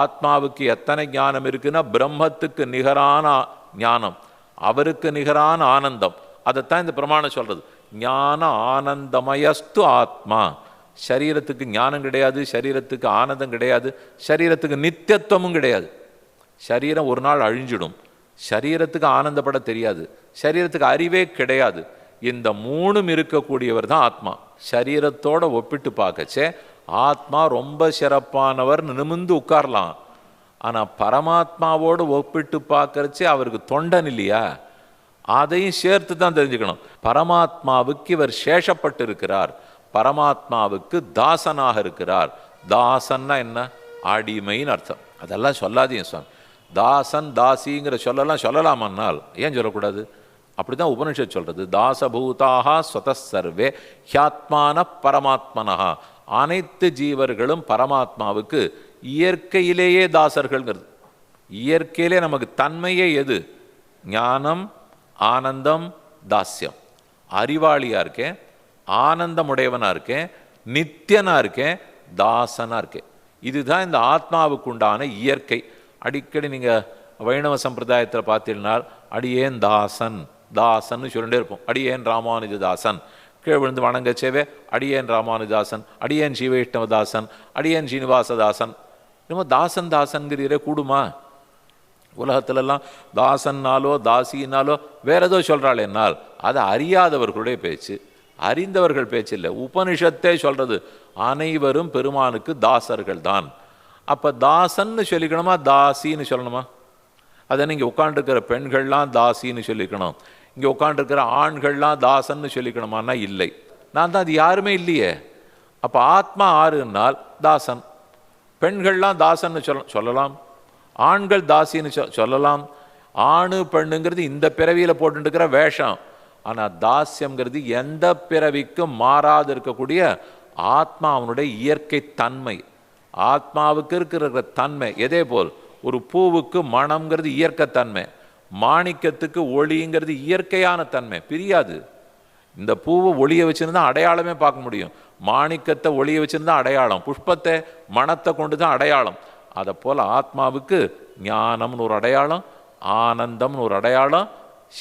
ஆத்மாவுக்கு எத்தனை ஞானம் இருக்குன்னா பிரம்மத்துக்கு நிகரான ஞானம், அவருக்கு நிகரான ஆனந்தம். அதைத்தான் இந்த பிரமாணம் சொல்றது. ஞான ஆனந்தமயஸ்து ஆத்மா. சரீரத்துக்கு ஞானம் கிடையாது, சரீரத்துக்கு ஆனந்தம் கிடையாது, சரீரத்துக்கு நித்தியத்துவமும் கிடையாது. சரீரம் ஒரு நாள் அழிஞ்சிடும். சரீரத்துக்கு ஆனந்தப்பட தெரியாது, சரீரத்துக்கு அறிவே கிடையாது. இந்த மூணும் இருக்கக்கூடியவர் தான் ஆத்மா. சரீரத்தோட ஒப்பிட்டு பார்க்கச்சே ஆத்மா ரொம்ப சிறப்பானவர் நிமிர்ந்து உட்காரலாம். ஆனால் பரமாத்மாவோடு ஒப்பிட்டு பார்க்கறச்சே அவருக்கு தொண்டன் இல்லையா, அதையும் சேர்த்து தான் தெரிஞ்சுக்கணும். பரமாத்மாவுக்கு இவர் சேஷப்பட்டு இருக்கிறார், பரமாத்மாவுக்கு தாசனாக இருக்கிறார். தாசன்னா என்ன? அடிமைன்னு அர்த்தம். அதெல்லாம் சொல்லாதீங்க சுவாமி. தாசன் தாசிங்கிற சொல்லலாமன்னால் ஏன் சொல்லக்கூடாது? அப்படிதான் உபனிஷத் சொல்றது. தாசபூதாக ஸ்வதசர்வே ஹியாத்மான பரமாத்மனஹா. அனைத்து ஜீவர்களும் பரமாத்மாவுக்கு இயற்கையிலேயே தாசர்கள்ங்கிறது. இயற்கையிலே நமக்கு தன்மையே எது? ஞானம், ஆனந்தம், தாஸ்யம். அறிவாளியா இருக்கேன், ஆனந்தமுடையவனா இருக்கேன், நித்தியனா இருக்கேன், தாசனா இருக்கேன். இதுதான் இந்த ஆத்மாவுக்கு உண்டான இயற்கை. அடிக்கடி நீங்கள் வைணவ சம்பிரதாயத்தில் பார்த்தீங்கன்னா அடியேன் தாசன் தாசன்னு சொல்லிட்டே இருப்போம். அடியேன் ராமானுஜதாசன். கீழே விழுந்து வணங்கச்சேவே அடியேன் ராமானுஜதாசன், அடியேன் ஸ்ரீவைஷ்ணவதாசன், அடியேன் ஸ்ரீனிவாசதாசன். இன்னமும் தாசன் தாசன்கிறீரே கூடுமா? உலகத்திலெல்லாம் தாசன்னாலோ தாசினாலோ வேற ஏதோ சொல்கிறாள் என்னால் அது அறியாதவர்களுடைய பேச்சு, அறிந்தவர்கள் பேச்சு இல்லை. உபனிஷத்தே சொல்றது அனைவரும் பெருமானுக்கு தாசர்கள் தான். அப்போ தாசன்னு சொல்லிக்கணுமா தாசின்னு சொல்லணுமா? அதை நீங்கள் உட்காண்டிருக்கிற பெண்கள்லாம் தாசின்னு சொல்லிக்கணும், இங்கே உட்காண்டிருக்கிற ஆண்கள்லாம் தாசன்னு சொல்லிக்கணுமான்னா இல்லை. நான் தான் அது யாருமே இல்லையே. அப்போ ஆத்மா ஆறுனால் தாசன், பெண்கள்லாம் தாசன்னு சொல்லலாம், ஆண்கள் தாசின்னு சொல்லலாம். ஆணு பெண்ணுங்கிறது இந்த பிறவியில் போட்டுருக்கிற வேஷம். ஆனால் தாஸ்யம்ங்கிறது எந்த பிறவிக்கும் மாறாது இருக்கக்கூடிய ஆத்மா, அவனுடைய இயற்கை தன்மை. ஆத்மாவுக்கு இருக்கிற தன்மை எதே போல் ஒரு பூவுக்கு மணம்ங்கிறது இயற்கை தன்மை, மாணிக்கத்துக்கு ஒளிங்கிறது இயற்கையான தன்மை, பிரியாது. இந்த பூவை ஒளியை வச்சுருந்தா அடையாளமே பார்க்க முடியும், மாணிக்கத்தை ஒளியை வச்சுருந்தா அடையாளம், புஷ்பத்தை மணத்தை கொண்டு தான் அடையாளம். அதை போல் ஆத்மாவுக்கு ஞானம்னு ஒரு அடையாளம், ஆனந்தம்னு ஒரு அடையாளம்,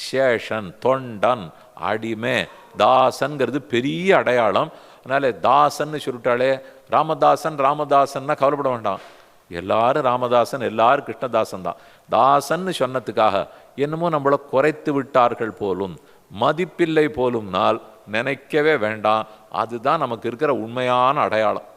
சேஷன் தொண்டன் அடிமை தாசன்கிறது பெரிய அடையாளம். அதனால தாசன்னு சொல்லிட்டாலே ராமதாசன் ராமதாசன்னா கவலைப்பட வேண்டாம். எல்லாரும் ராமதாசன், எல்லாரும் கிருஷ்ணதாசன் தான். தாசன்னு சொன்னதுக்காக என்னமோ நம்மளை குறைத்து விட்டார்கள் போலும், மதிப்பில்லை போலும் நாள் நினைக்கவே வேண்டாம். அதுதான் நமக்கு இருக்கிற உண்மையான அடையாளம்.